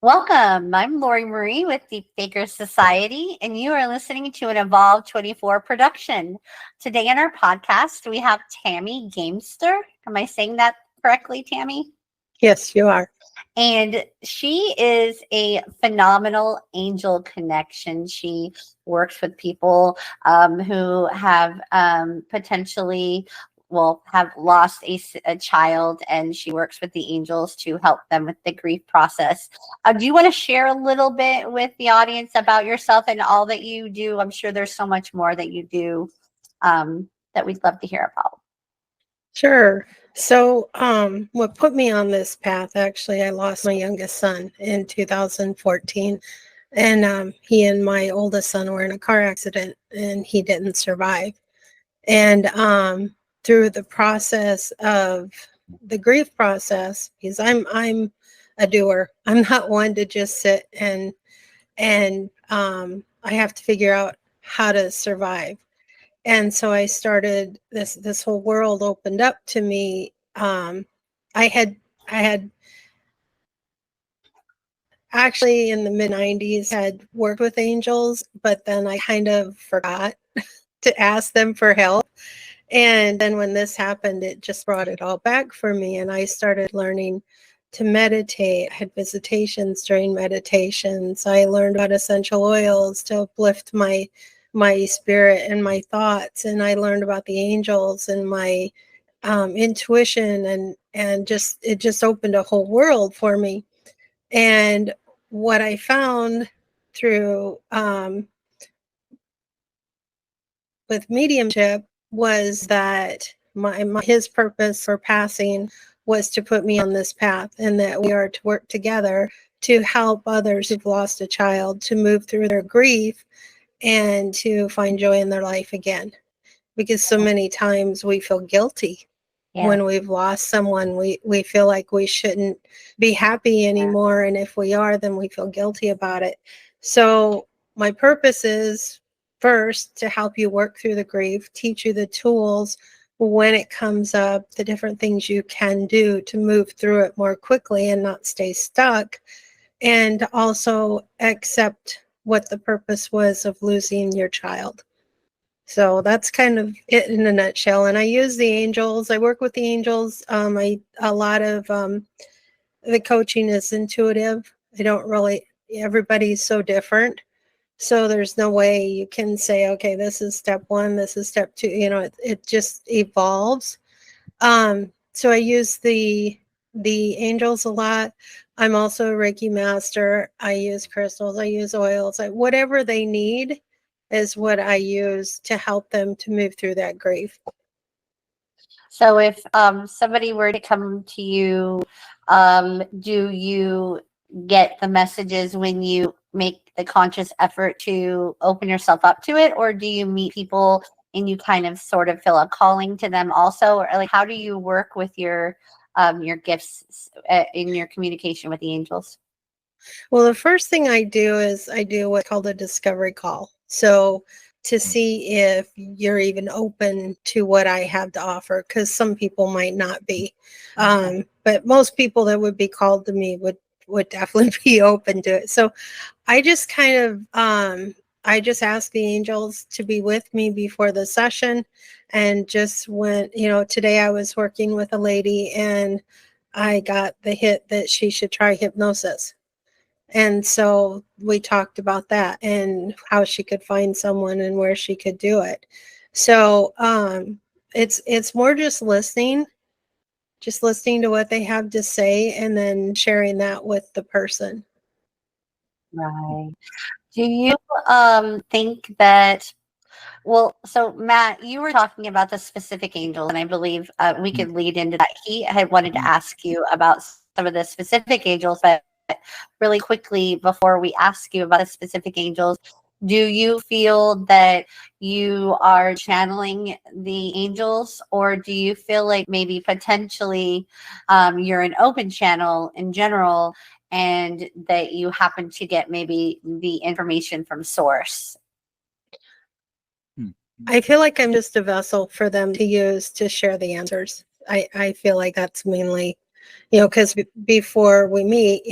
Welcome. I'm Lori Marie with Deep Thynkers Society, and you are listening to an Evolve 24 production. Today in our podcast, we have Tammy Gamester. Am I saying that correctly, Tammy? Yes, you are. And she is a phenomenal angel connection. She works with people who have potentially have lost a child, and she works with the angels to help them with the grief process. Do you want to share a little bit with the audience about yourself and all that you do? I'm sure there's so much more that you do that we'd love to hear about. Sure. So, what put me on this path, actually, I lost my youngest son in 2014, and he and my oldest son were in a car accident, and he didn't survive. And through the process of the grief process, because I'm a doer. I'm not one to just sit and I have to figure out how to survive. And so I started this whole world opened up to me. I had actually in the mid 90s had worked with angels, but then I kind of forgot to ask them for help. And then when this happened, it just brought it all back for me. And I started learning to meditate. I had visitations during meditations. I learned about essential oils to uplift my spirit and my thoughts. And I learned about the angels and my intuition, and just it just opened a whole world for me. And what I found through with mediumship was that his purpose for passing was to put me on this path, and that we are to work together to help others who've lost a child to move through their grief and to find joy in their life again. Because so many times we feel guilty when we've lost someone. We feel like we shouldn't be happy anymore, and if we are, then we feel guilty about it. So my purpose is first to help you work through the grief, teach you the tools when it comes up, the different things you can do to move through it more quickly and not stay stuck, and also accept what the purpose was of losing your child. So that's kind of it in a nutshell. And I use the angels. I work with the angels. A lot of the coaching is intuitive. I don't really. Everybody's so different. So there's no way you can say, okay, this is step one, this is step two. It just evolves. So I use the angels a lot. I'm also a Reiki master. I use crystals. I use oils. Whatever they need is what I use to help them to move through that grief. So if somebody were to come to you, do you get the messages when you make the conscious effort to open yourself up to it, or do you meet people and you kind of sort of feel a calling to them also, or like how do you work with your gifts in your communication with the angels? Well, the first thing I do is I do what's called a discovery call. So to see if you're even open to what I have to offer, because some people might not be. But most people that would be called to me would definitely be open to it. So I just kind of I just ask the angels to be with me before the session. And just today I was working with a lady, and I got the hit that she should try hypnosis. And so we talked about that and how she could find someone and where she could do it. So it's more just listening to what they have to say, and then sharing that with the person. Right. Do you think that so Matt, you were talking about the specific angels, and I believe we could lead into that. He had wanted to ask you about some of the specific angels, but really quickly before we ask you about the specific angels, do you feel that you are channeling the angels, or do you feel like maybe potentially you're an open channel in general, and that you happen to get maybe the information from source? I feel like I'm just a vessel for them to use to share the answers. I feel like that's mainly Because before we meet,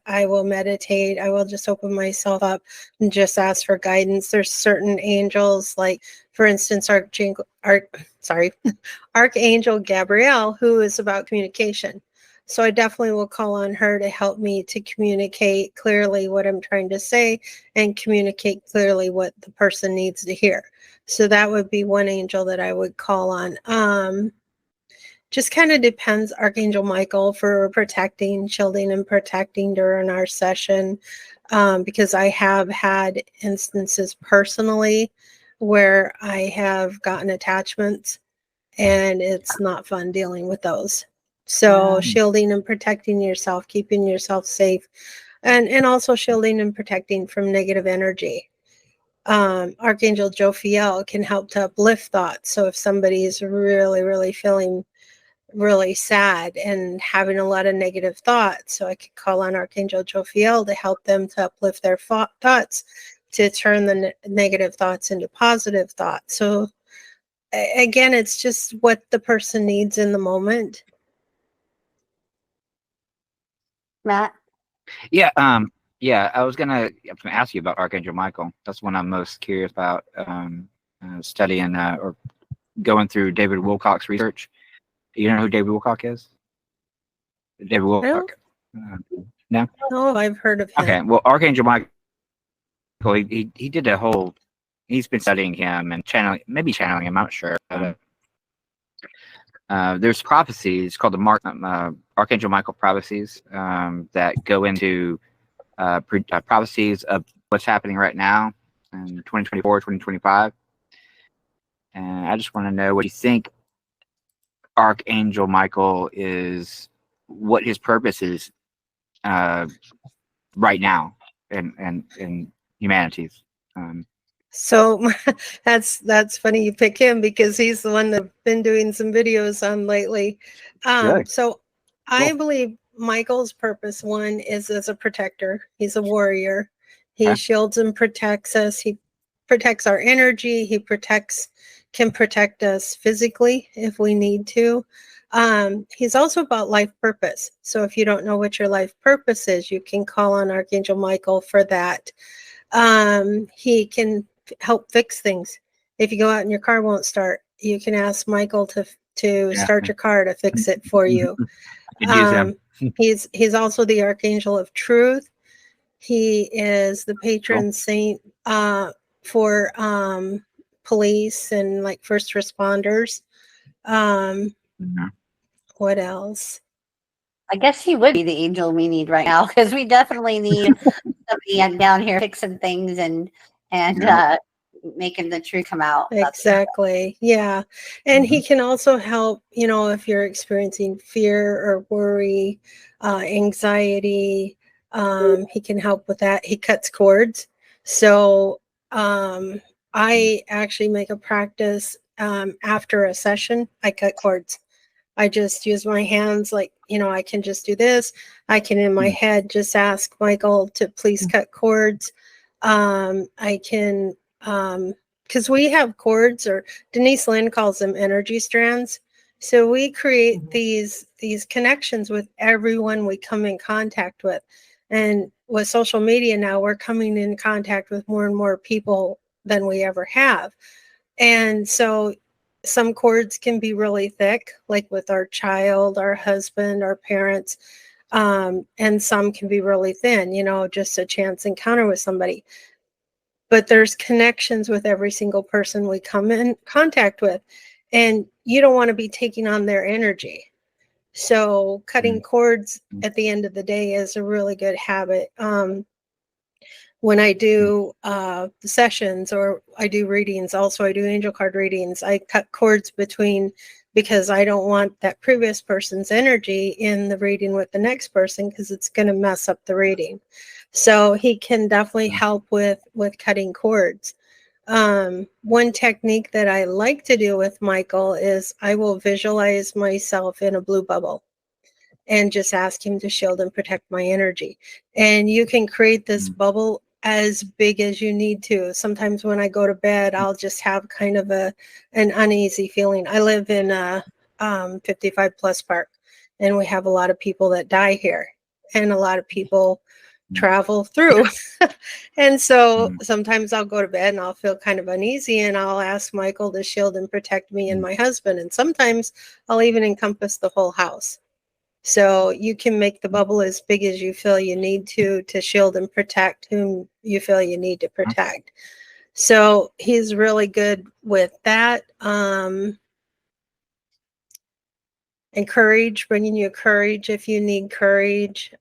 I will meditate. I will just open myself up and just ask for guidance. There's certain angels, like for instance, Archangel Gabrielle, who is about communication. So I definitely will call on her to help me to communicate clearly what I'm trying to say and communicate clearly what the person needs to hear. So that would be one angel that I would call on. Just kind of depends. Archangel Michael for protecting, shielding, and protecting during our session, because I have had instances personally where I have gotten attachments, and it's not fun dealing with those. So shielding and protecting yourself, keeping yourself safe, and also shielding and protecting from negative energy. Archangel Jophiel can help to uplift thoughts. So if somebody is really, really feeling really sad and having a lot of negative thoughts, so I could call on Archangel Jophiel to help them to uplift their thoughts, to turn the negative thoughts into positive thoughts. So again, it's just what the person needs in the moment. Matt? Yeah, I was gonna ask you about Archangel Michael. That's one I'm most curious about, studying or going through David Wilcock's research. You know who David Wilcock is? David Wilcock. No? No, I've heard of him. Okay. Well, Archangel Michael, he did a whole. He's been studying him and channeling him. I'm not sure. There's prophecies called the Archangel Michael prophecies that go into prophecies of what's happening right now in 2024, 2025. And I just want to know what you think Archangel Michael is, what his purpose is right now in humanities. So that's funny you pick him, because he's the one that I've been doing some videos on lately. Really? So I Cool. believe Michael's purpose, one, is as a protector. He's a warrior. He Okay. shields and protects us. He protects our energy. He can protect us physically if we need to. He's also about life purpose. So if you don't know what your life purpose is, you can call on Archangel Michael for that. He can help fix things. If you go out and your car won't start, you can ask Michael to start your car, to fix it for you. You'd use him. He's also the Archangel of Truth. He is the patron saint for police and like first responders. What else? I guess he would be the angel we need right now, because we definitely need somebody down here fixing things and making the truth come out. Exactly. Yeah. And he can also help, if you're experiencing fear or worry, anxiety, he can help with that. He cuts cords. So I actually make a practice after a session, I cut cords. I just use my hands, like, I can just do this. I can in my head just ask Michael to please cut cords. I can, because we have cords, or Denise Lynn calls them energy strands. So we create these connections with everyone we come in contact with. And with social media now, we're coming in contact with more and more people than we ever have. And so some cords can be really thick, like with our child, our husband, our parents. And some can be really thin, just a chance encounter with somebody. But there's connections with every single person we come in contact with. And you don't want to be taking on their energy. So cutting cords at the end of the day is a really good habit. When I do sessions, or I do readings, also I do angel card readings, I cut cords between, because I don't want that previous person's energy in the reading with the next person, because it's going to mess up the reading. So he can definitely help with cutting cords. One technique that I like to do with Michael is I will visualize myself in a blue bubble and just ask him to shield and protect my energy. And you can create this bubble as big as you need to. Sometimes when I go to bed, I'll just have kind of an uneasy feeling. I live in a 55 plus park, and we have a lot of people that die here, and a lot of people travel through. And so sometimes I'll go to bed and I'll feel kind of uneasy, and I'll ask Michael to shield and protect me and my husband. And sometimes I'll even encompass the whole house. So you can make the bubble as big as you feel you need to shield and protect whom you feel you need to protect. So he's really good with that. And courage, bringing you courage if you need courage.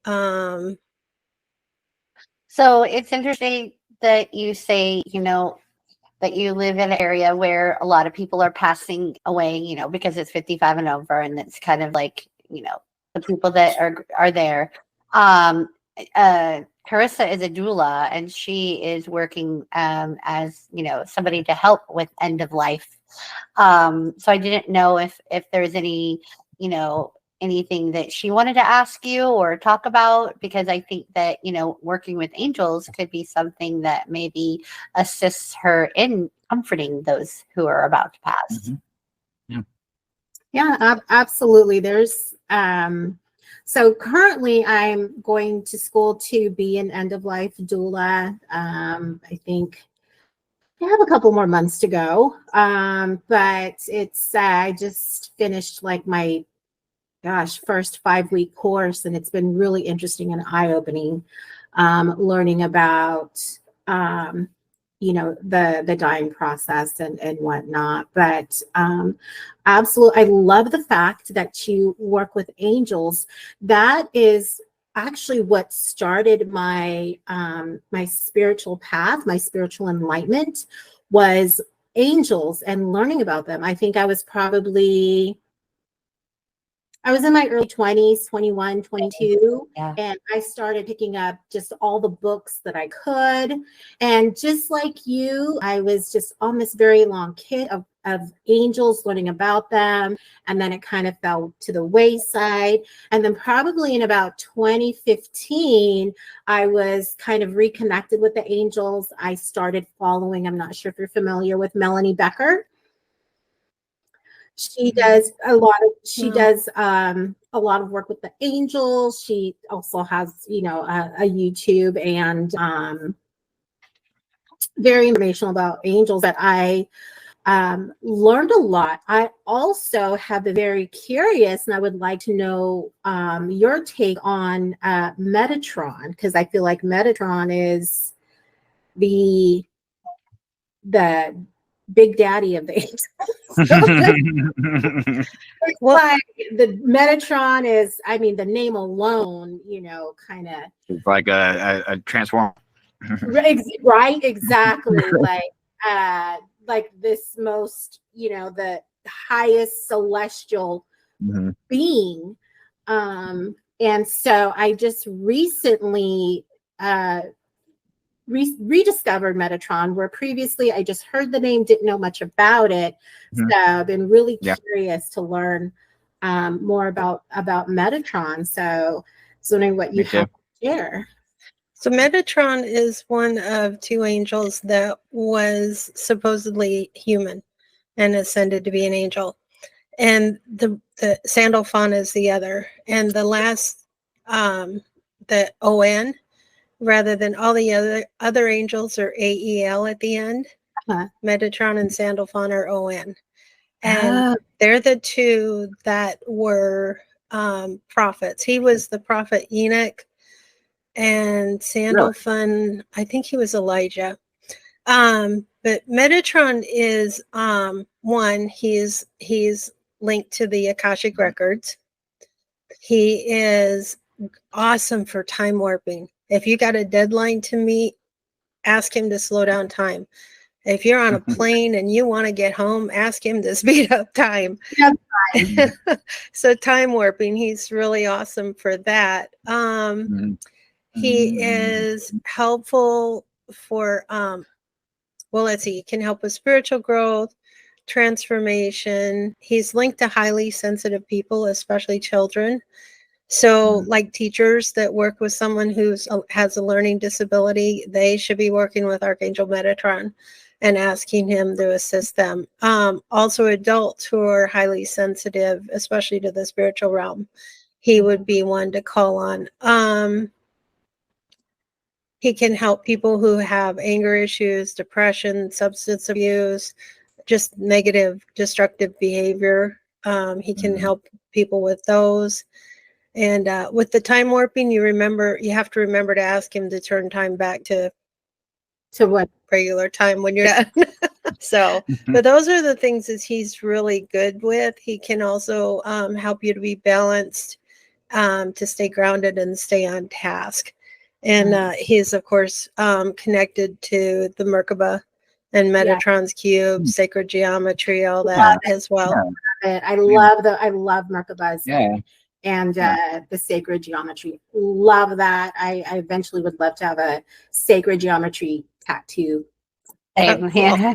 So it's interesting that you say, that you live in an area where a lot of people are passing away, because it's 55 and over, and it's kind of like, the people that are there. Carissa is a doula, and she is working as, somebody to help with end of life. So I didn't know if there's any, anything that she wanted to ask you or talk about, because I think that, working with angels could be something that maybe assists her in comforting those who are about to pass. Yeah, absolutely. There's so currently I'm going to school to be an end of life doula. I think I have a couple more months to go. But it's I just finished like my first 5-week course, and it's been really interesting and eye-opening, learning about the dying process and whatnot. But absolutely, I love the fact that you work with angels. That is actually what started my my spiritual path, my spiritual enlightenment, was angels and learning about them. I think I was in my early 20s, 21, 22, and I started picking up just all the books that I could. And just like you, I was just on this very long kit of angels, learning about them. And then it kind of fell to the wayside. And then probably in about 2015, I was kind of reconnected with the angels. I started following, I'm not sure if you're familiar with Melanie Becker. She does a lot of work with the angels. She also has, a YouTube and very informational about angels that I learned a lot. I also have been very curious, and I would like to know your take on Metatron, because I feel like Metatron is the big daddy of the angels. Like the Metatron is, I mean, the name alone, kind of it's like a transform. right, exactly. like this most, the highest celestial being. And so I just recently rediscovered Metatron, where previously I just heard the name, didn't know much about it. So I've been really curious to learn more about Metatron. So wondering what you have to share. So Metatron is one of 2 angels that was supposedly human and ascended to be an angel. And the Sandalphon is the other. And the last, the O-N, rather than all the other angels are A-E-L at the end. Metatron and Sandalphon are O-N. And they're the 2 that were prophets. He was the prophet Enoch, and Sandalphon, I think he was Elijah. But Metatron is one, he's linked to the Akashic records. He is awesome for time warping. If you got a deadline to meet, ask him to slow down time. If you're on a plane and you want to get home, ask him to speed up time. So time warping, he's really awesome for that. He is helpful for, well, let's see, he can help with spiritual growth, transformation. He's linked to highly sensitive people, especially children. So like teachers that work with someone who has a learning disability, they should be working with Archangel Metatron and asking him to assist them. Also adults who are highly sensitive, especially to the spiritual realm. he would be one to call on. He can help people who have anger issues, depression, substance abuse, just negative, destructive behavior. He can help people with those. And with the time warping, you have to remember to ask him to turn time back to what? regular time when you're done. So, but those are the things that he's really good with. He can also help you to be balanced, to stay grounded and stay on task. And he's, of course, connected to the Merkaba and Metatron's cube, sacred geometry, all that as well. I love Merkabah's Yeah. and the sacred geometry. Love that. I eventually would love to have a sacred geometry tattoo. Same. Yeah.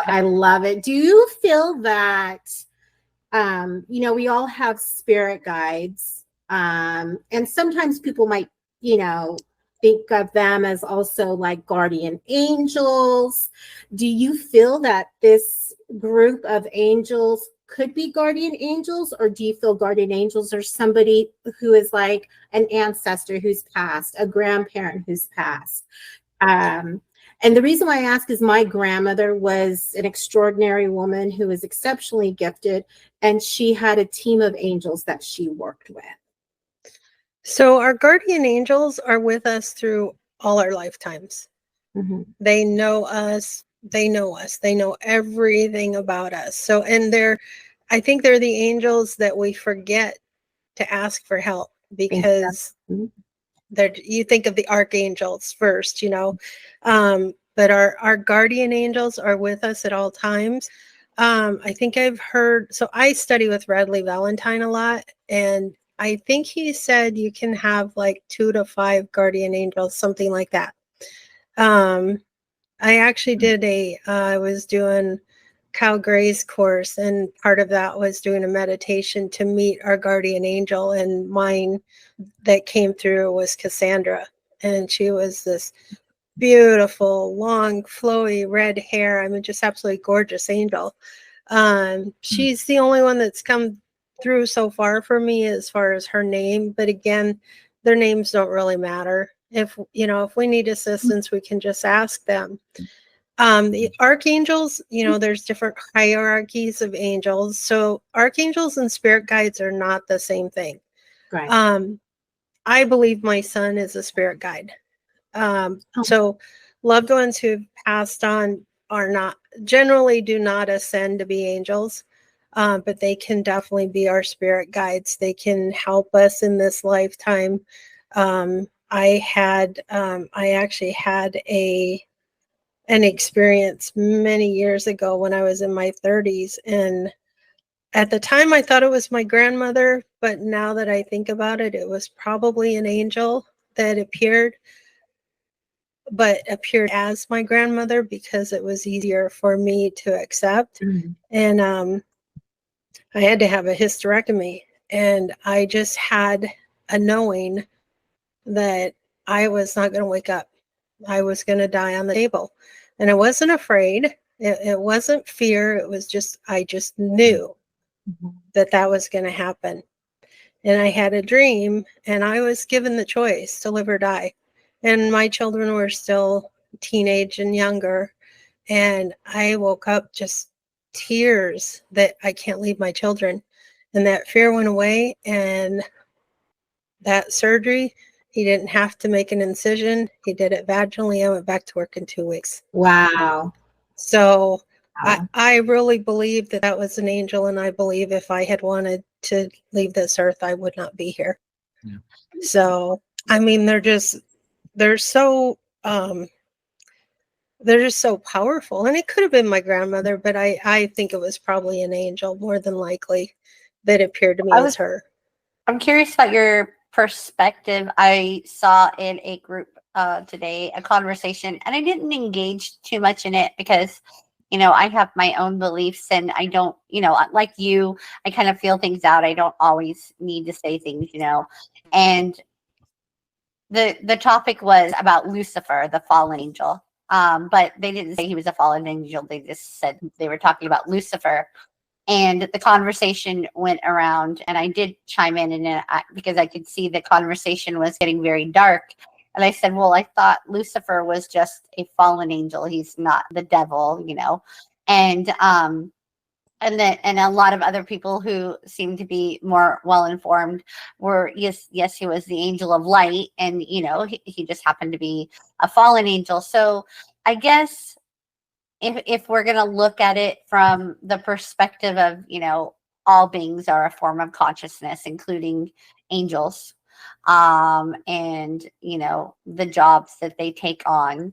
I love it. Do you feel that, we all have spirit guides, and sometimes people might, think of them as also like guardian angels. Do you feel that this group of angels could be guardian angels, or do you feel guardian angels are somebody who is like an ancestor who's passed, a grandparent who's passed? And the reason why I ask is my grandmother was an extraordinary woman who was exceptionally gifted, and she had a team of angels that she worked with. So our guardian angels are with us through all our lifetimes. They know us. They know everything about us. So, and I think they're the angels that we forget to ask for help, because you think of the archangels first, but our guardian angels are with us at all times. I think I've heard, so I study with Radley Valentine a lot, and I think he said you can have like 2 to 5 guardian angels, something like that. I actually did I was doing Cal Gray's course, and part of that was doing a meditation to meet our guardian angel, and mine that came through was Cassandra. And she was this beautiful, long, flowy red hair. I mean, just absolutely gorgeous angel. She's the only one that's come through so far for me as far as her name. But again, their names don't really matter. If we need assistance, we can just ask them. The archangels, there's different hierarchies of angels. So archangels and spirit guides are not the same thing. Right. I believe my son is a spirit guide. So loved ones who've passed on generally do not ascend to be angels, but they can definitely be our spirit guides. They can help us in this lifetime. I actually had an experience many years ago when I was in my 30s, and at the time I thought it was my grandmother, but now that I think about it, it was probably an angel that appeared as my grandmother, because it was easier for me to accept. And I had to have a hysterectomy, and I just had a knowing that I was not going to wake up. I was going to die on the table. And I wasn't afraid. It wasn't fear. It was just, I just knew that was going to happen. And I had a dream, and I was given the choice to live or die. And my children were still teenage and younger. And I woke up just tears that I can't leave my children. And that fear went away. And that surgery, he didn't have to make an incision. He did it vaginally. I went back to work in 2 weeks. Wow. So I really believe that was an angel. And I believe if I had wanted to leave this earth, I would not be here. Yeah. So, I mean, they're so powerful. And it could have been my grandmother, but I think it was probably an angel more than likely that appeared to me as her. I'm curious about your perspective. I saw in a group today a conversation, and I didn't engage too much in it because, I have my own beliefs, and I don't, like you, I kind of feel things out. I don't always need to say things, and the topic was about Lucifer, the fallen angel. But they didn't say he was a fallen angel. They just said they were talking about Lucifer. And the conversation went around, and I did chime in, and because I could see the conversation was getting very dark. And I said, well, I thought Lucifer was just a fallen angel. He's not the devil, you know. And a lot of other people who seem to be more well informed were, yes, he was the angel of light, and you know, he just happened to be a fallen angel. So I guess if we're going to look at it from the perspective of, you know, all beings are a form of consciousness, including angels, and you know, the jobs that they take on.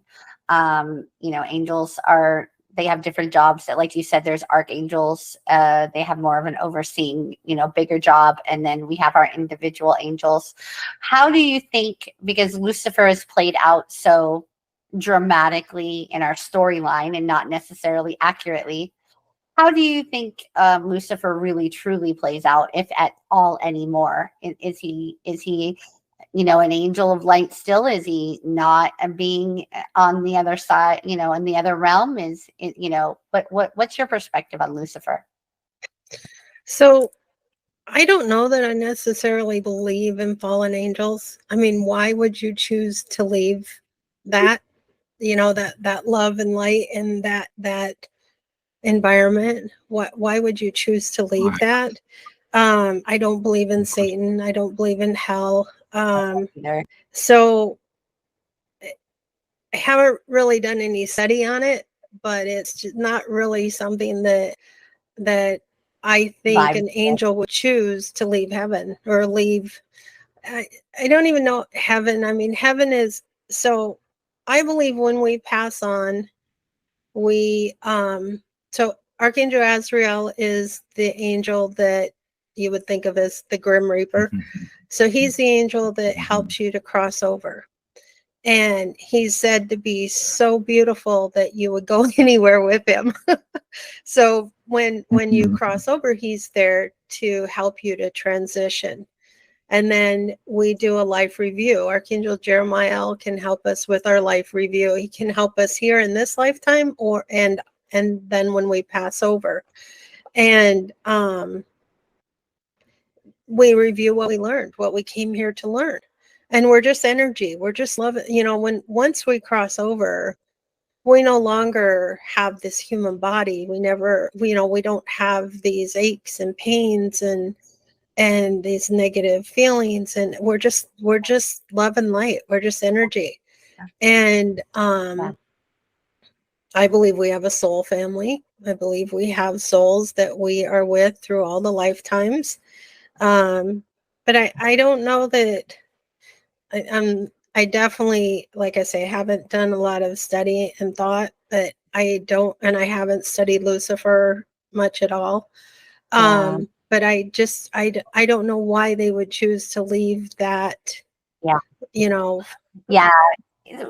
You know, angels are, they have different jobs that, like you said, there's archangels, they have more of an overseeing, you know, bigger job, and then we have our individual angels. How do you think, because Lucifer is played out so dramatically in our storyline and not necessarily accurately, how do you think Lucifer really truly plays out, if at all anymore? Is he you know, an angel of light still? Is he not a being on the other side, you know, in the other realm? You know, what's your perspective on Lucifer? So I don't know that I necessarily believe in fallen angels. I mean, why would you choose to leave that, you know, that love and light and that environment? Why would you choose to leave that? I don't believe in Satan. I don't believe in hell. So I haven't really done any study on it, but it's just not really something that I think an angel would choose to leave heaven or leave. I don't even know heaven. I mean, heaven is, so I believe when we pass on, we so Archangel Azrael is the angel that you would think of as the Grim Reaper. So he's the angel that helps you to cross over. And he's said to be so beautiful that you would go anywhere with him. So when you cross over, he's there to help you to transition. And then we do a life review. Archangel Jeremiah can help us with our life review. He can help us here in this lifetime, and then when we pass over. And we review what we learned, what we came here to learn. And we're just energy. We're just love. You know, once we cross over, we no longer have this human body. We never, you know, we don't have these aches and pains and these negative feelings, and we're just love and light. We're just energy. And I believe we have a soul family. I believe we have souls that we are with through all the lifetimes. But I don't know that I definitely, like I say, haven't done a lot of study and thought, but I haven't studied Lucifer much at all. But I don't know why they would choose to leave that. Yeah. You know. Yeah.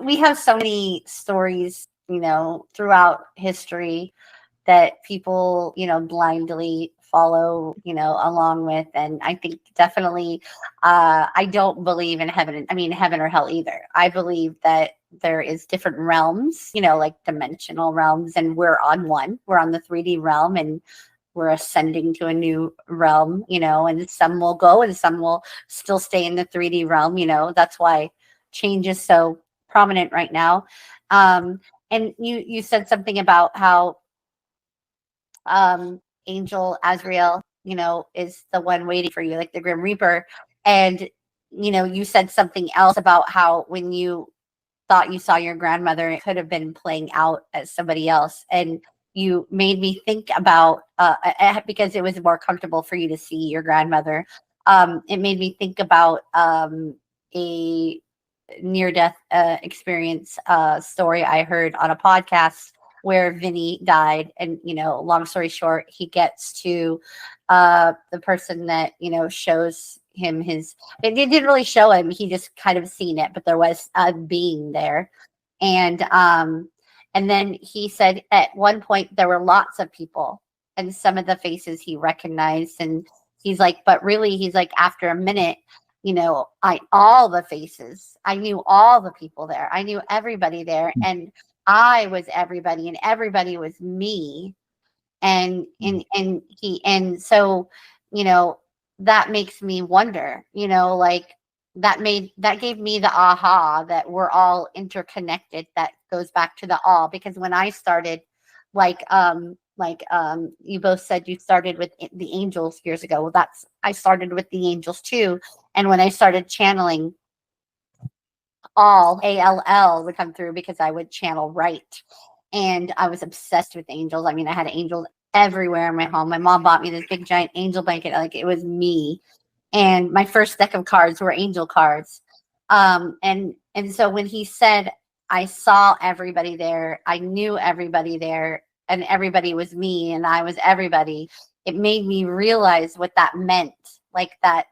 We have so many stories, you know, throughout history that people, you know, blindly follow, you know, along with. And I think definitely, I don't believe in heaven. I mean, heaven or hell either. I believe that there is different realms, you know, like dimensional realms, and we're on one. We're on the 3D realm, and we're ascending to a new realm, you know, and some will go and some will still stay in the 3D realm, you know. That's why change is so prominent right now. And you said something about how Angel Azrael, you know, is the one waiting for you, like the Grim Reaper. And, you know, you said something else about how when you thought you saw your grandmother, it could have been playing out as somebody else. And you made me think about, because it was more comfortable for you to see your grandmother. It made me think about a near-death experience story I heard on a podcast where Vinny died. And, you know, long story short, he gets to the person that, you know, shows him his, it didn't really show him, he just kind of seen it, but there was a being there. And then he said at one point there were lots of people, and some of the faces he recognized. And he's like, but really, he's like, after a minute, you know, all the faces, I knew all the people there. I knew everybody there. And I was everybody, and everybody was me. And so, you know, that makes me wonder, you know, like that gave me the aha that we're all interconnected. That goes back to the all, because when I started, you both said you started with the angels years ago. Well, I started with the angels too. And when I started channeling, all would come through because I would channel right. And I was obsessed with angels. I mean, I had angels everywhere in my home. My mom bought me this big giant angel blanket, like it was me. And my first deck of cards were angel cards. And so when he said, I saw everybody there, I knew everybody there, and everybody was me, and I was everybody, it made me realize what that meant. Like that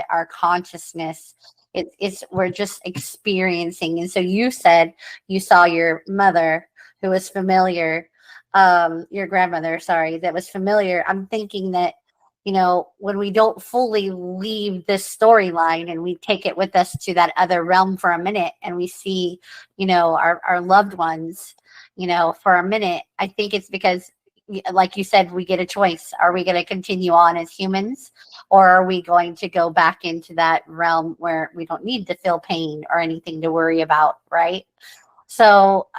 our consciousness, it's we're just experiencing. And so you said you saw your mother, who was familiar, your grandmother, sorry, that was familiar. I'm thinking that, you know, when we don't fully leave this storyline and we take it with us to that other realm for a minute, and we see, you know, our loved ones, you know, for a minute, I think it's because, like you said, we get a choice. Are we going to continue on as humans, or are we going to go back into that realm where we don't need to feel pain or anything to worry about, right? So,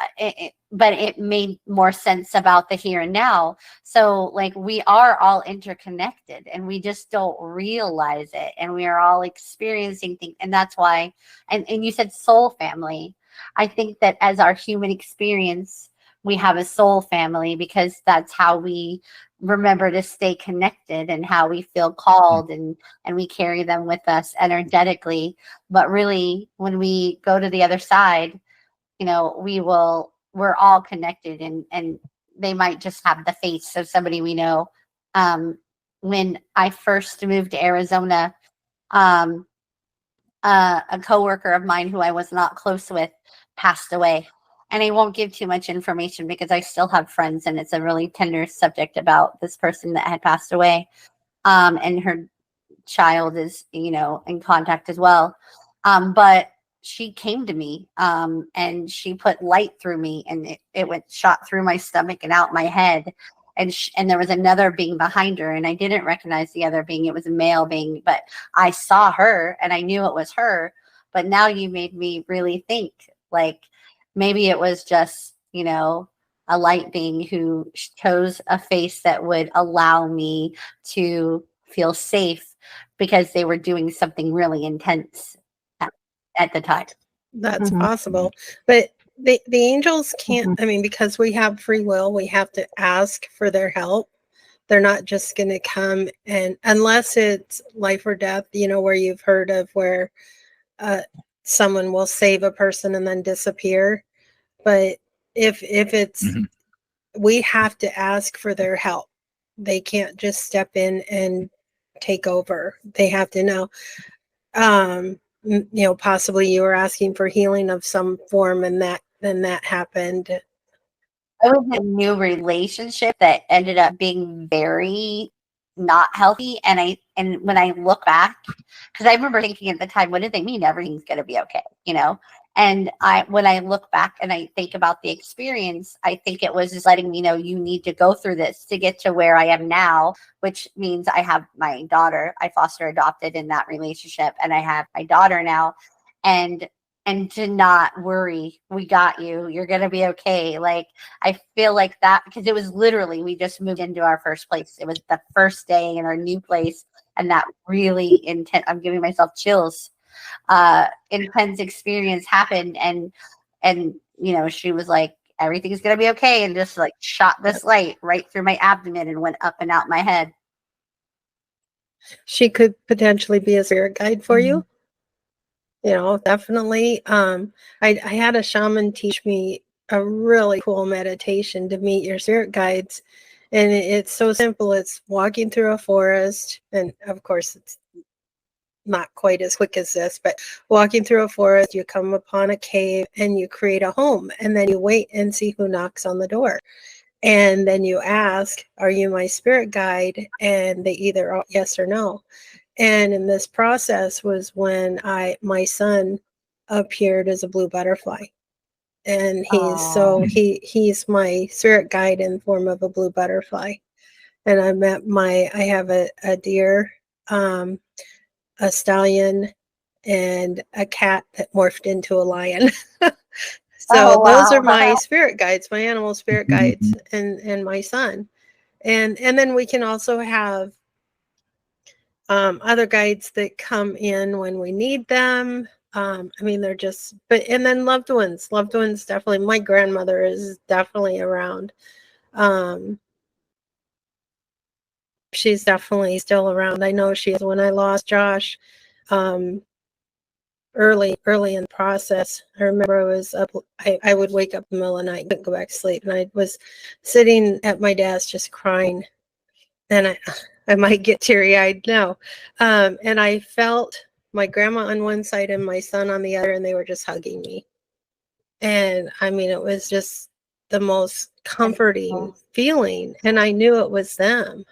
but it made more sense about the here and now. So, like, we are all interconnected and we just don't realize it. And we are all experiencing things. And that's why, and you said soul family. I think that as our human experience, we have a soul family because that's how we remember to stay connected and how we feel called, and we carry them with us energetically. But really, when we go to the other side, you know, we're all connected, and they might just have the face of somebody we know. When I first moved to Arizona, um, a coworker of mine who I was not close with passed away. And I won't give too much information because I still have friends, and it's a really tender subject about this person that had passed away. And her child is, you know, in contact as well. But she came to me, and she put light through me, and it went shot through my stomach and out my head. And there was another being behind her, and I didn't recognize the other being. It was a male being, but I saw her and I knew it was her. But now you made me really think, like, maybe it was just, you know, a light being who chose a face that would allow me to feel safe because they were doing something really intense at the time. That's Mhm. possible. But the angels can't, I mean, because we have free will, we have to ask for their help. They're not just going to come, and unless it's life or death, you know, where you've heard of where someone will save a person and then disappear. But if it's, Mhm. we have to ask for their help. They can't just step in and take over. They have to know. You know, possibly you were asking for healing of some form, and that happened. It was a new relationship that ended up being very not healthy. And when I look back, because I remember thinking at the time, what did they mean? Everything's gonna be okay, you know? And when I look back and I think about the experience, I think it was just letting me know, you need to go through this to get to where I am now, which means I have my daughter. I foster adopted in that relationship, and I have my daughter now. And to not worry, we got you. You're gonna be okay. Like, I feel like that because it was literally, we just moved into our first place. It was the first day in our new place, and that really intense, I'm giving myself chills, intense experience happened. And you know, she was like, everything's gonna be okay, and just like shot this light right through my abdomen and went up and out my head. She could potentially be a spirit guide for you. You know, definitely. I had a shaman teach me a really cool meditation to meet your spirit guides. And it's so simple. It's walking through a forest. And of course, it's not quite as quick as this, but walking through a forest, you come upon a cave and you create a home. And then you wait and see who knocks on the door. And then you ask, are you my spirit guide? And they either yes or no. And in this process was when my son appeared as a blue butterfly. And he's Oh, he's my spirit guide in form of a blue butterfly. and I have a deer, a stallion, and a cat that morphed into a lion. So Oh, those are my wow. spirit guides, my animal spirit guides, and my son. And then we can also have other guides that come in when we need them. I mean, they're just, and then loved ones definitely. My grandmother is definitely around. She's definitely still around. I know she is. When I lost Josh, early in the process, I remember I was up, I would wake up in the middle of the night, couldn't go back to sleep. And I was sitting at my desk just crying. And I might get teary-eyed now. And I felt my grandma on one side and my son on the other, and they were just hugging me. And I mean, it was just the most comforting feeling. And I knew it was them.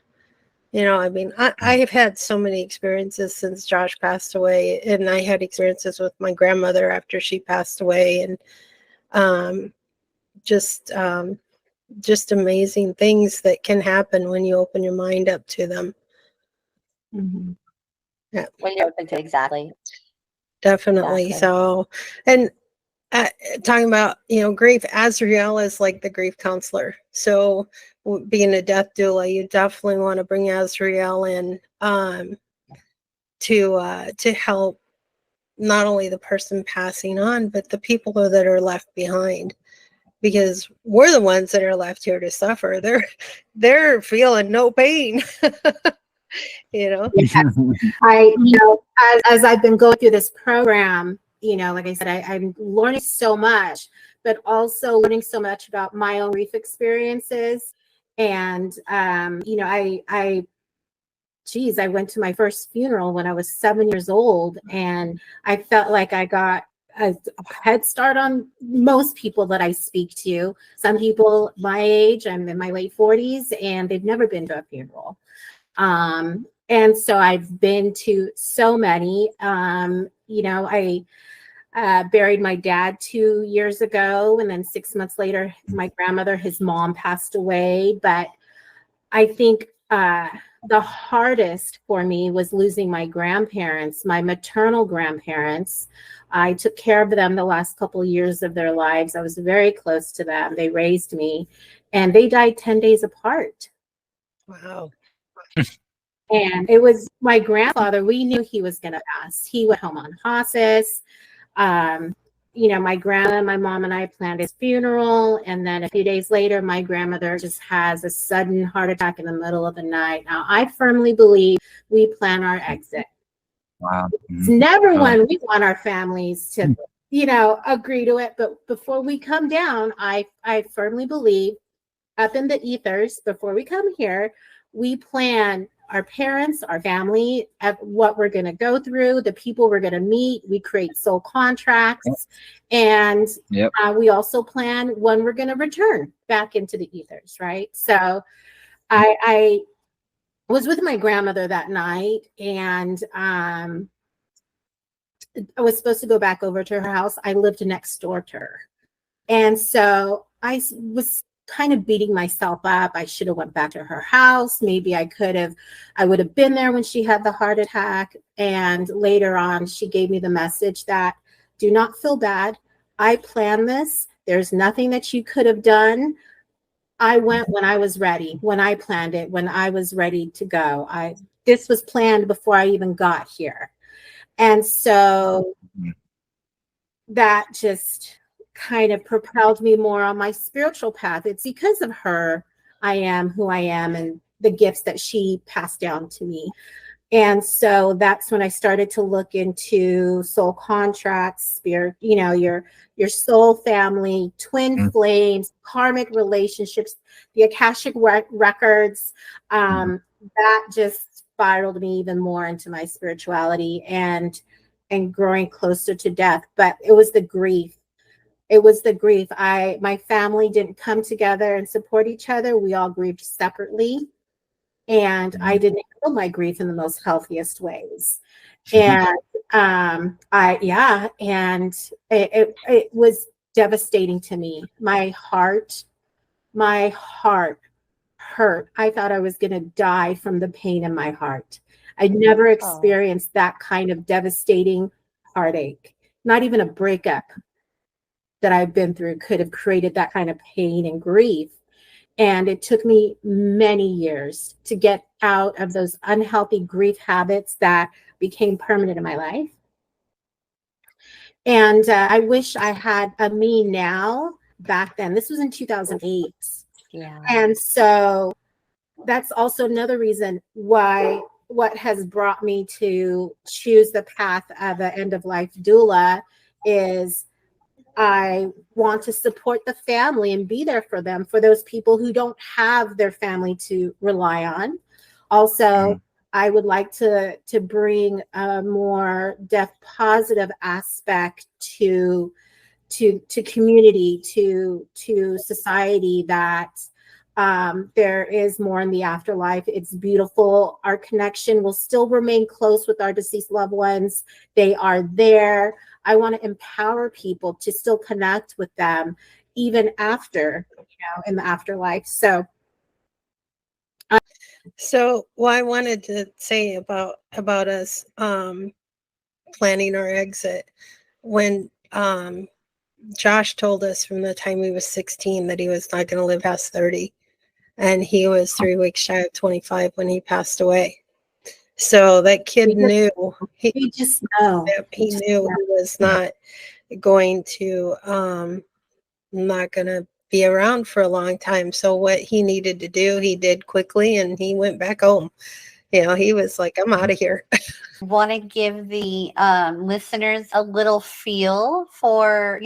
You know, I mean, I have had so many experiences since Josh passed away, and I had experiences with my grandmother after she passed away, and um, just amazing things that can happen when you open your mind up to them. Mhm. Yeah, When you're open to exactly. definitely. Exactly. So, and talking about, you know, grief, Azrael is like the grief counselor. So being a death doula, you definitely want to bring Azrael in to help not only the person passing on, but the people that are left behind, because we're the ones that are left here to suffer. They're feeling no pain. You know. As I've been going through this program, you know, like I said, I'm learning so much, but also learning so much about my own grief experiences. And you know, I went to my first funeral when I was 7 years old, and I felt like I got a head start on most people that I speak to. Some people my age, I'm in my late 40s, and they've never been to a funeral. And so I've been to so many. You know, I buried my dad 2 years ago, and then 6 months later, my grandmother, his mom, passed away. But I think the hardest for me was losing my grandparents, my maternal grandparents. I took care of them the last couple of years of their lives. I was very close to them. They raised me, and they died 10 days apart. Wow. And it was my grandfather. We knew he was going to pass. He went home on hospice. You know, my grandma, my mom, and I planned his funeral. And then a few days later, my grandmother just has a sudden heart attack in the middle of the night. Now, I firmly believe we plan our exit. Wow. It's never when we want our families to, you know, agree to it. But before we come down, I firmly believe up in the ethers, before we come here, we plan our parents, our family, what we're going to go through, the people we're going to meet. We create soul contracts. And we also plan when we're going to return back into the ethers, right? So I was with my grandmother that night, and I was supposed to go back over to her house. I lived next door to her. And so I was kind of beating myself up. I should have went back to her house. Maybe I would have been there when she had the heart attack. And later on, she gave me the message that, do not feel bad. I planned this. There's nothing that you could have done. I went when I was ready, when I planned it, when I was ready to go. This was planned before I even got here. And so that just kind of propelled me more on my spiritual path. It's because of her I am who I am, and the gifts that she passed down to me. And so that's when I started to look into soul contracts, spirit, you know, your soul family, twin flames, karmic relationships, the Akashic records. That just spiraled me even more into my spirituality and growing closer to death. But it was the grief. It was the grief. My family didn't come together and support each other. We all grieved separately. And I didn't handle my grief in the most healthiest ways. And it was devastating to me. My heart hurt. I thought I was going to die from the pain in my heart. I'd never experienced that kind of devastating heartache. Not even a breakup that I've been through could have created that kind of pain and grief. And it took me many years to get out of those unhealthy grief habits that became permanent in my life. And I wish I had a me now back then. This was in 2008. Yeah. And so that's also another reason why what has brought me to choose the path of an end of life doula is I want to support the family and be there for them, for those people who don't have their family to rely on. Also, I would like to bring a more deaf positive aspect to community, to society, that there is more in the afterlife. It's beautiful. Our connection will still remain close with our deceased loved ones. They are there. I want to empower people to still connect with them even after, in the afterlife. So what I wanted to say about us planning our exit, when Josh told us from the time he was 16 that he was not going to live past 30, and he was 3 weeks shy of 25 when he passed away. So that kid knew. He just know. He knew he was not going to be around for a long time. So what he needed to do, he did quickly, and he went back home. He was like, I'm out of here. Want to give the listeners a little feel for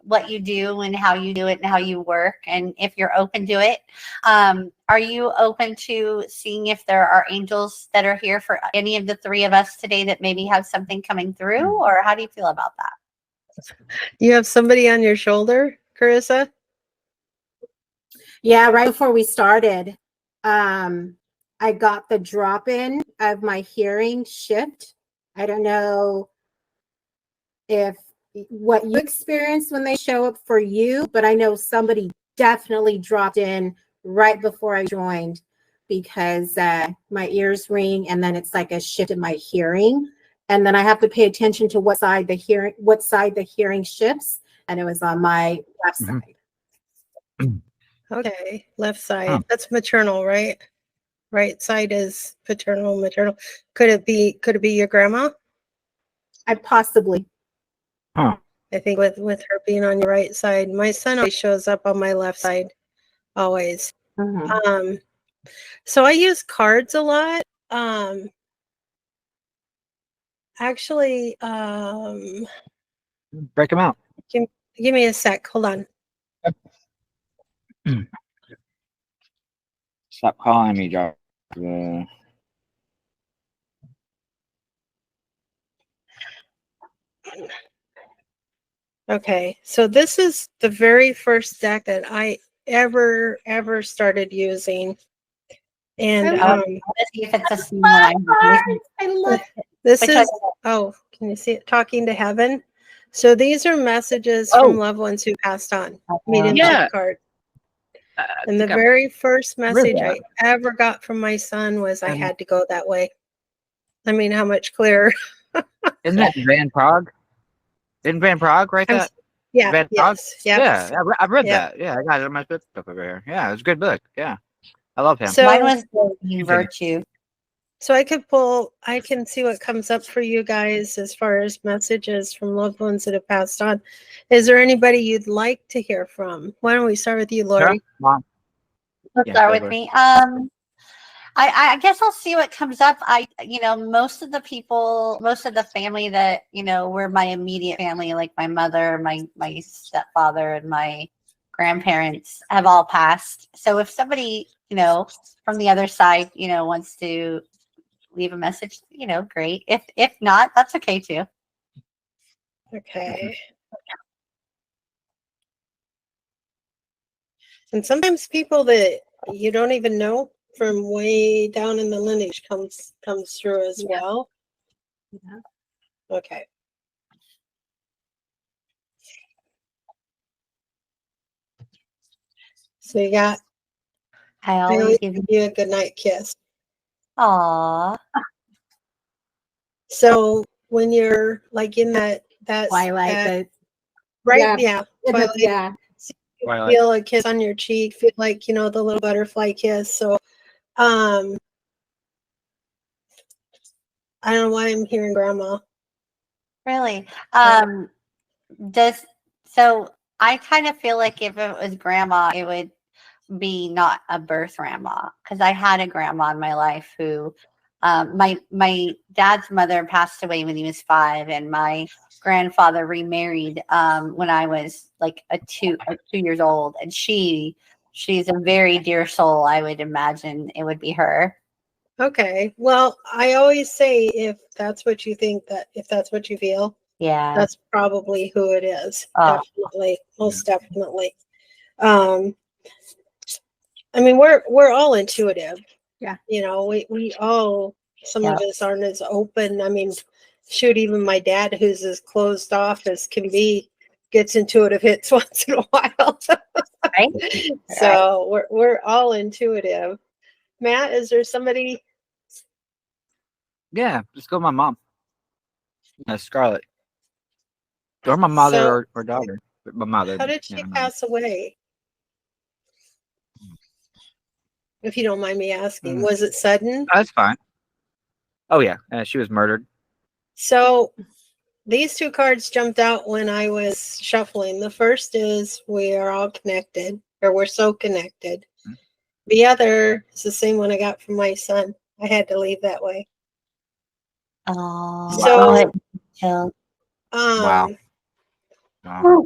what you do and how you do it and how you work, and if you're open to it. Are you open to seeing if there are angels that are here for any of the three of us today that maybe have something coming through, or how do you feel about that? You have somebody on your shoulder, Carissa? Yeah, right before we started, I got the drop-in of my hearing shift. I don't know if what you experience when they show up for you, but I know somebody definitely dropped in right before I joined, because my ears ring and then it's like a shift in my hearing. And then I have to pay attention to what side the hearing shifts. And it was on my left side. Okay, left side. That's maternal, right? Right side is paternal, maternal. Could it be your grandma? I possibly. I think with her being on your right side. My son always shows up on my left side. Always. So I use cards a lot. Actually, Break them out. give me a sec. Hold on. Stop calling me, Josh. Okay, so this is the very first deck that I ever started using, and See if it's the same one I love it. this Which is can you see it? Talking to Heaven. So these are messages from loved ones who passed on. Mediumship card. And the very first message I ever got from my son was, I had to go that way. I mean, how much clearer? Isn't that Van Prague? Didn't Van Prague write that? Yeah. Van Prague? Yeah, I've read that. Yeah, I got it in my book over here. Yeah, it's a good book. Yeah, I love him. So, mine was Virtue. So I can see what comes up for you guys as far as messages from loved ones that have passed on. Is there anybody you'd like to hear from? Why don't we start with you, Lori? Sure. Let's start with me. I guess I'll see what comes up. Most of the family that, were my immediate family, like my mother, my stepfather, and my grandparents have all passed. So if somebody, from the other side, wants to leave a message, great. If not, that's okay too. Okay. And sometimes people that you don't even know from way down in the lineage comes through as well. Yeah. Okay. So you got I I always always give give you. you a good night kiss. Aw. So when you're like in Twilight, that the right, yeah, yeah, twilight, yeah. so you Twilight. feel a kiss on your cheek, feel like, you know, the little butterfly kiss. So um I don't know why I'm hearing grandma. Really? Yeah. Does so I kind of feel like if it was grandma, it would be not a birth grandma because I had a grandma in my life who my dad's mother passed away when he was 5, and my grandfather remarried when I was like a 2 years old, and she's a very dear soul. I would imagine it would be her. Okay. Well, I always say if that's what you think, that if that's what you feel, Yeah. that's probably who it is. Oh, Definitely. Most definitely. Um I mean, we're all intuitive. Yeah. You know, we all, some yeah. of us aren't as open. I mean, shoot, even my dad, who's as closed off as can be, gets intuitive hits once in a while. Right. Right. So we're all intuitive. Matt, is there somebody? Yeah, let's go with my mom. Scarlett. Or my mother So or daughter. But my mother. how did she pass away? If you don't mind me asking, was it sudden? That's fine. Oh yeah, she was murdered. So these two cards jumped out when I was shuffling. The first is we are all connected, or we're so connected. Mhm. The other is the same one I got from my son. I had to leave that way. Oh, So, what chill. Wow. um, Wow.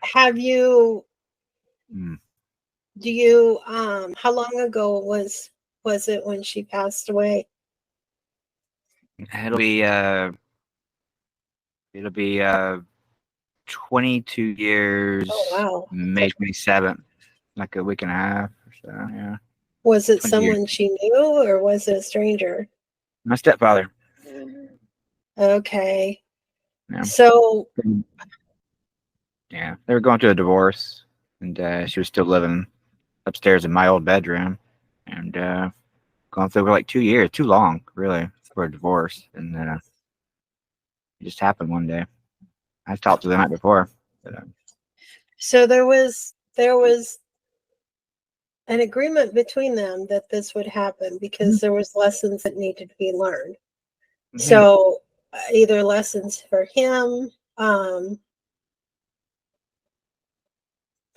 have you, Mm. do you, how long ago was it when she passed away? It'll be 22 years, Oh, wow. May 27th, like a week and a half or so. Yeah, Was it 20 years. someone she knew or was it a stranger? My stepfather. Okay. Yeah, So, yeah. They were going through a divorce, and she was still living upstairs in my old bedroom, and going through for like 2 years, too long, really, for a divorce, and it just happened one day. I talked to the night before. But, so there was an agreement between them that this would happen because there was lessons that needed to be learned. So either lessons for him,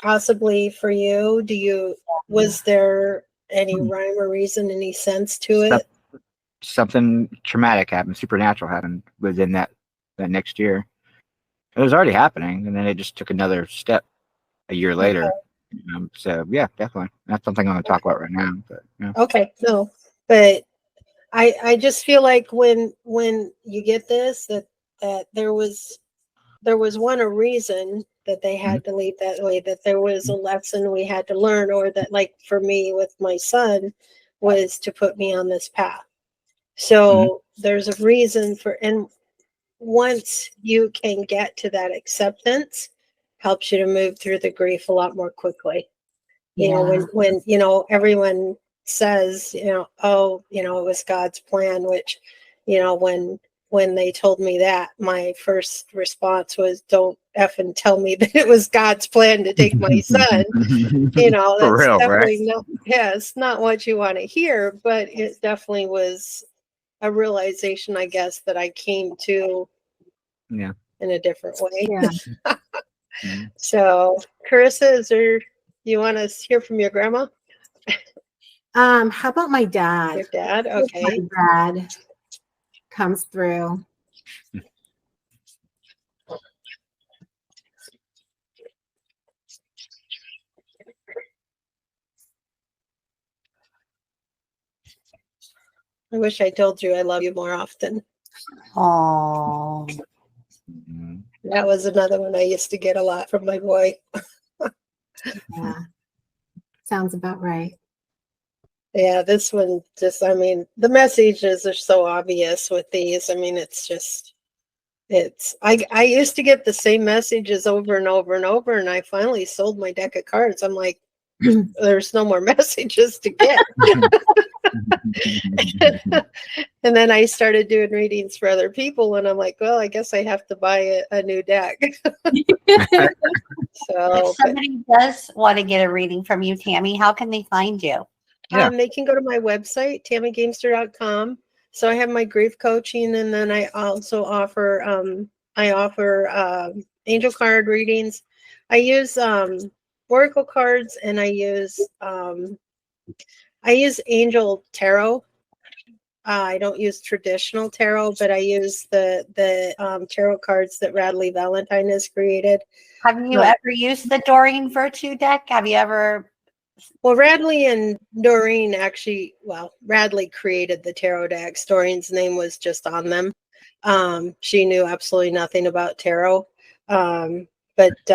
possibly for you. Was there any rhyme or reason, any sense to Stuff, it? something traumatic happened, supernatural happened within that next year. It was already happening, and then it just took another step a year later. So yeah, definitely. That's something I'm going to talk about right now. But yeah. Okay, no, but I just feel like when you get this, that there was one a reason that they had to leave that way, that there was a lesson we had to learn, or that, like for me with my son, was to put me on this path. So there's a reason for, and once you can get to that acceptance, helps you to move through the grief a lot more quickly. You know, Yeah. when you know, everyone says, you know, oh, you know, it was God's plan, which, you know, when they told me that, my first response was, don't effing tell me that it was God's plan to take my son. You know, For that's real, right? definitely not, yeah, it's not what you want to hear, but it definitely was a realization, I guess, that I came to Yeah. in a different way. Yeah. So, Carissa, is there, you want to hear from your grandma, How about my dad? your dad? My Okay. dad comes through. I wish I told you I love you more often. Oh, That was another one I used to get a lot from my boy. Yeah. Sounds about right. Yeah, this one just, I mean, the messages are so obvious with these. I mean, it's just, I used to get the same messages over and over and over, and I finally sold my deck of cards. I'm like, there's no more messages to get. And then I started doing readings for other people, and I'm like, well, I guess I have to buy a new deck. So, If somebody does want to get a reading from you, Tammy, how can they find you? Yeah. they can go to my website, tammygamester.com. So I have my grief coaching, and then I also offer angel card readings. I use oracle cards, and I use angel tarot. I don't use traditional tarot, but I use the tarot cards that Radley Valentine has created. Have you ever used the Doreen Virtue deck? Have you ever? Well, Radley and Doreen actually, Radley created the tarot decks. Doreen's name was just on them. She knew absolutely nothing about tarot. But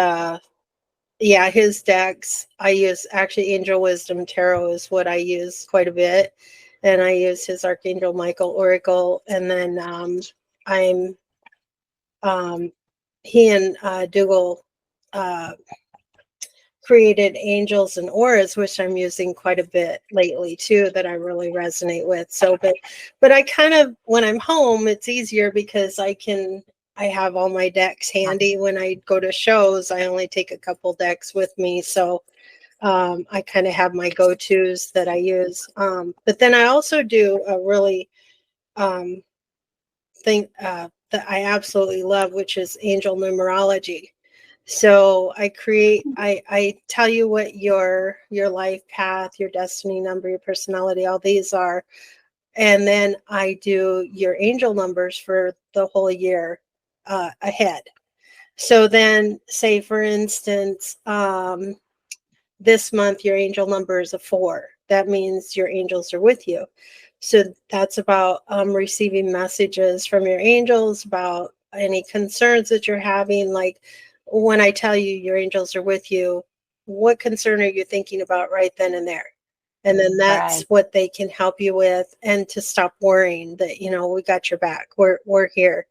yeah, his decks, I use actually Angel Wisdom Tarot is what I use quite a bit. And I use his Archangel Michael Oracle. And then he and Dougal created Angels and Auras, which I'm using quite a bit lately too, that I really resonate with. So, but I kind of, when I'm home, it's easier because I have all my decks handy. When I go to shows, I only take a couple decks with me. So I kind of have my go-tos that I use. But then I also do a really thing that I absolutely love, which is angel numerology. So I tell you what your life path, your destiny number, your personality, all these are. And then I do your angel numbers for the whole year ahead. So then, say for instance, this month your angel number is a 4. That means your angels are with you. So that's about receiving messages from your angels about any concerns that you're having. Like when I tell you your angels are with you, what concern are you thinking about right then and there? And then that's what they can help you with, and to stop worrying that, we got your back. We're here.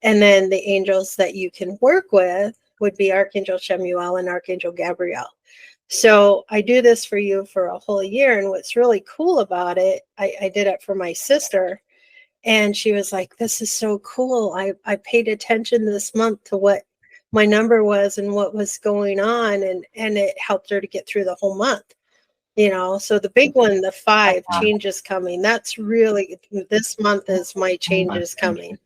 And then the angels that you can work with would be Archangel Shemuel and Archangel Gabriel. So I do this for you for a whole year. And what's really cool about it, I did it for my sister, and she was like, this is so cool. I paid attention this month to what my number was and what was going on. And it helped her to get through the whole month. So the big one, the 5, change is coming. That's really, this month is my change is coming.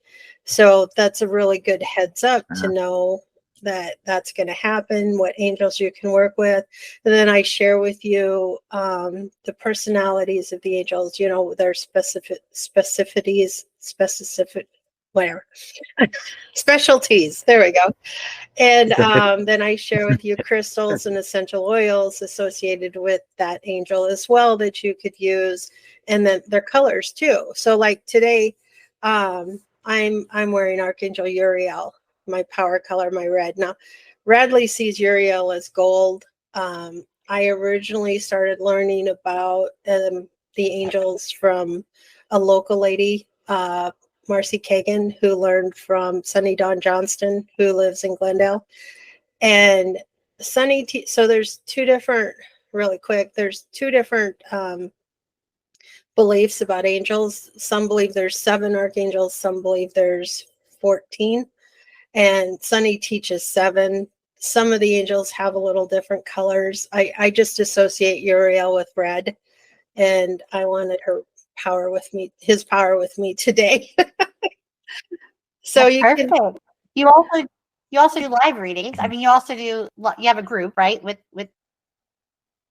So that's a really good heads up to know that that's going to happen, what angels you can work with. And then I share with you the personalities of the angels, their specificities, specialties. There we go. And then I share with you crystals and essential oils associated with that angel as well that you could use, and then their colors too. So like today, I'm wearing Archangel Uriel, my power color, my red. Now, Radley sees Uriel as gold. I originally started learning about the angels from a local lady, Marcy Kagan, who learned from Sunny Dawn Johnston, who lives in Glendale. And Sunny, so there's two different, really quick, there's two different beliefs about angels. Some believe there's 7 archangels, some believe there's 14. And Sunny teaches 7. Some of the angels have a little different colors. I just associate Uriel with red, and I wanted his power with me today. So That's you perfect. can. You also do live readings. I mean, you have a group, right? With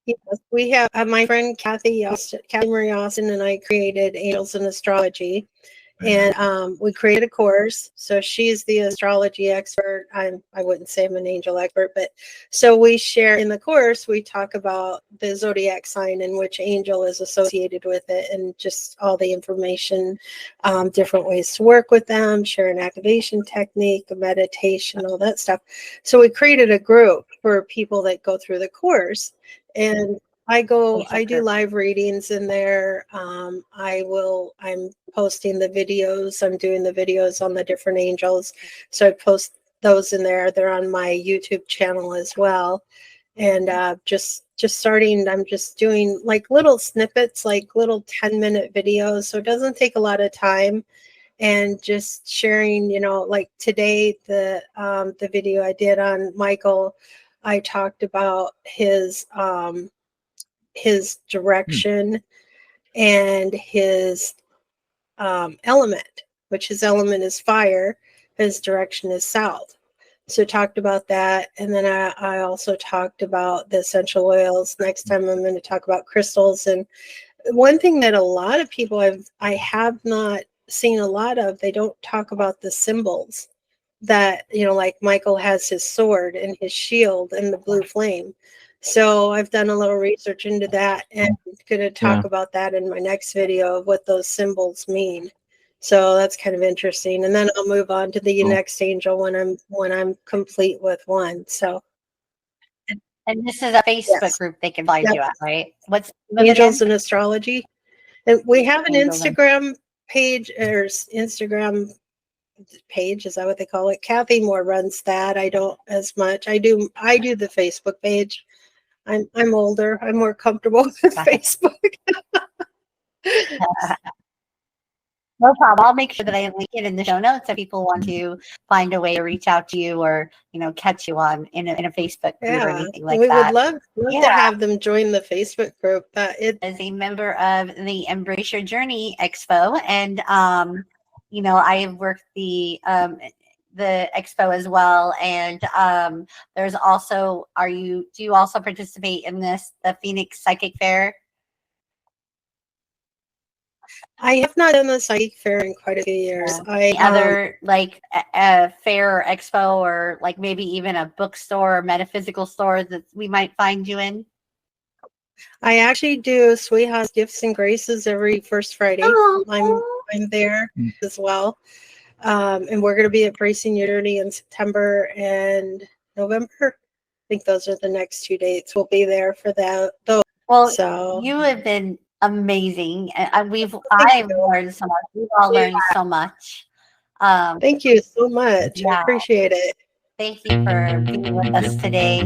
Yes, we have my friend Kathy Marie Austin, and I created Angels in Astrology. And we created a course. So she's the astrology expert. I wouldn't say I'm an angel expert, but so we share in the course, we talk about the zodiac sign and which angel is associated with it, and just all the information, different ways to work with them, share an activation technique, a meditation, all that stuff. So we created a group for people that go through the course. And I do live readings in there. I'm posting the videos. I'm doing the videos on the different angels. So I post those in there. They're on my YouTube channel as well. And just just starting, I'm just doing like little snippets, like little 10-minute videos. So it doesn't take a lot of time, and just sharing, like today, the video I did on Michael, I talked about his direction and his element, which his element is fire, his direction is south. So talked about that. And then I also talked about the essential oils. Next time I'm going to talk about crystals. And one thing that a lot of people I have not seen a lot of, they don't talk about the symbols that, like Michael has his sword and his shield and the blue flame. So I've done a little research into that, and I'm going to talk about that in my next video of what those symbols mean. So that's kind of interesting. And then I'll move on to the next angel when I'm complete with one. So. And this is a Facebook group they can find you at, right? What's Angels and Astrology? And we have an Angels Instagram page, or Instagram page, is that what they call it? Kathy Moore runs that. I don't as much. I do the Facebook page. I'm older. I'm more comfortable with Facebook. No problem. I'll make sure that I link it in the show notes if people want to find a way to reach out to you, or catch you on in a Facebook group or anything like we that. We would love to have them join the Facebook group. As a member of the Embrace Your Journey Expo, and I have worked the expo as well, and there's also, do you also participate in the Phoenix Psychic Fair? I have not done the psychic fair in quite a few years. Other like a fair or expo, or like maybe even a bookstore or metaphysical store that we might find you in? I actually do Sweetheart's Gifts and Graces every first Friday. I'm there as well. And we're going to be at Embracing Your Journey in September and November. I think those are the next 2 dates. We'll be there for that. Well, so you have been amazing. I've learned so much. We've all learned so much. Thank you so much. I appreciate it. Thank you for being with us today.